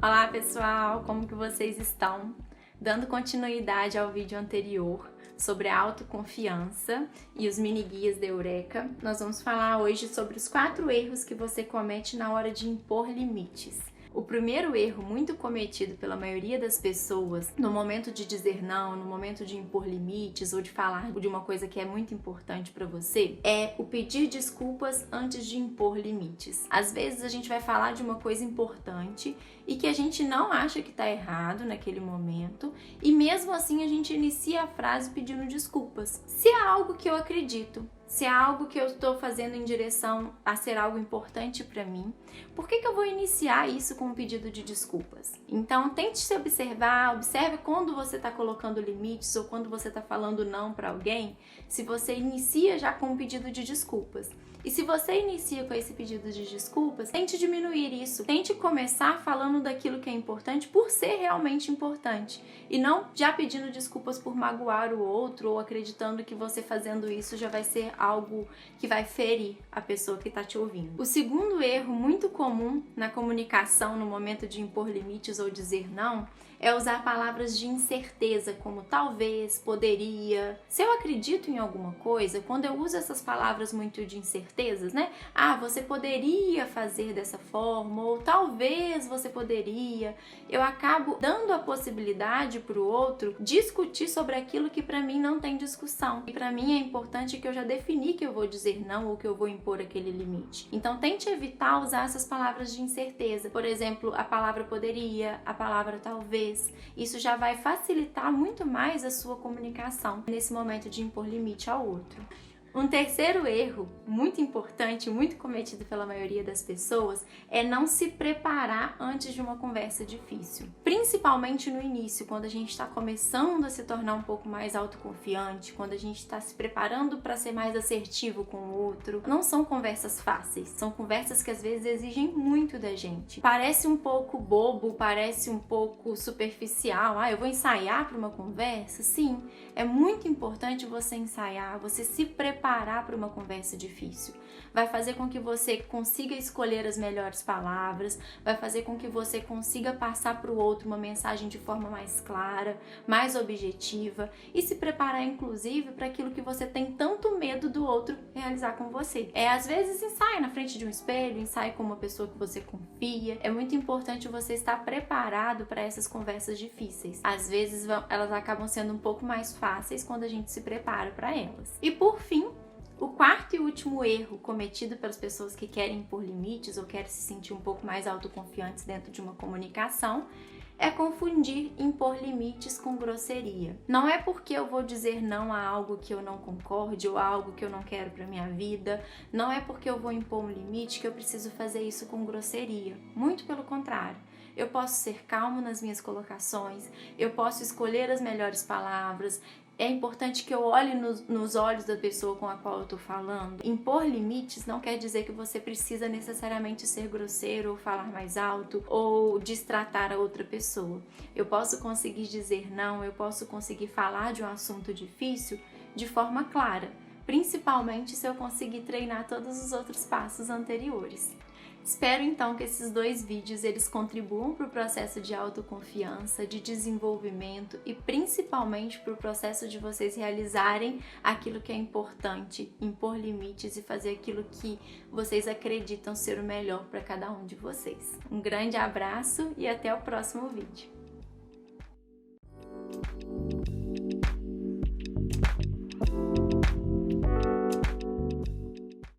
Olá pessoal, como que vocês estão? Dando continuidade ao vídeo anterior sobre a autoconfiança e os mini guias da Eureka, nós vamos falar hoje sobre os 4 erros que você comete na hora de impor limites. O primeiro erro muito cometido pela maioria das pessoas no momento de dizer não, no momento de impor limites ou de falar de uma coisa que é muito importante para você, é o pedir desculpas antes de impor limites. Às vezes a gente vai falar de uma coisa importante e que a gente não acha que está errado naquele momento e mesmo assim a gente inicia a frase pedindo desculpas. Se é algo que eu acredito, se é algo que eu estou fazendo em direção a ser algo importante para mim, por que eu vou iniciar isso com um pedido de desculpas? Então, tente se observar, observe quando você está colocando limites ou quando você está falando não para alguém, se você inicia já com um pedido de desculpas. E se você inicia com esse pedido de desculpas, tente diminuir isso, tente começar falando daquilo que é importante por ser realmente importante e não já pedindo desculpas por magoar o outro ou acreditando que você fazendo isso já vai ser algo que vai ferir a pessoa que está te ouvindo. O segundo erro muito comum na comunicação no momento de impor limites ou dizer não é usar palavras de incerteza como talvez, poderia. Se eu acredito em alguma coisa, quando eu uso essas palavras muito de incertezas, né? Ah, você poderia fazer dessa forma, ou talvez você poderia. Eu acabo dando a possibilidade para o outro discutir sobre aquilo que para mim não tem discussão. E para mim é importante que eu já defini que eu vou dizer não ou que eu vou impor aquele limite. Então tente evitar usar essas palavras de incerteza. Por exemplo, a palavra poderia, a palavra talvez. Isso já vai facilitar muito mais a sua comunicação nesse momento de impor limite ao outro. Um terceiro erro muito importante, muito cometido pela maioria das pessoas, é não se preparar antes de uma conversa difícil. Principalmente no início, quando a gente está começando a se tornar um pouco mais autoconfiante, quando a gente está se preparando para ser mais assertivo com o outro. Não são conversas fáceis, são conversas que às vezes exigem muito da gente. Parece um pouco bobo, parece um pouco superficial. Ah, eu vou ensaiar para uma conversa? Sim, é muito importante você ensaiar, você se preparar para uma conversa difícil. Vai fazer com que você consiga escolher as melhores palavras, vai fazer com que você consiga passar para o outro uma mensagem de forma mais clara, mais objetiva e se preparar inclusive para aquilo que você tem tanto medo do outro realizar com você. Às vezes ensaia na frente de um espelho, ensaia com uma pessoa que você confia. É muito importante você estar preparado para essas conversas difíceis. Às vezes elas acabam sendo um pouco mais fáceis quando a gente se prepara para elas. E por fim, o quarto e último erro cometido pelas pessoas que querem impor limites ou querem se sentir um pouco mais autoconfiantes dentro de uma comunicação é confundir impor limites com grosseria. Não é porque eu vou dizer não a algo que eu não concorde ou a algo que eu não quero para minha vida, não é porque eu vou impor um limite que eu preciso fazer isso com grosseria. Muito pelo contrário. Eu posso ser calmo nas minhas colocações, eu posso escolher as melhores palavras. É importante que eu olhe nos olhos da pessoa com a qual eu estou falando. Impor limites não quer dizer que você precisa necessariamente ser grosseiro ou falar mais alto ou destratar a outra pessoa. Eu posso conseguir dizer não, eu posso conseguir falar de um assunto difícil de forma clara, principalmente se eu conseguir treinar todos os outros passos anteriores. Espero então que esses 2 vídeos eles contribuam para o processo de autoconfiança, de desenvolvimento e principalmente para o processo de vocês realizarem aquilo que é importante, impor limites e fazer aquilo que vocês acreditam ser o melhor para cada um de vocês. Um grande abraço e até o próximo vídeo.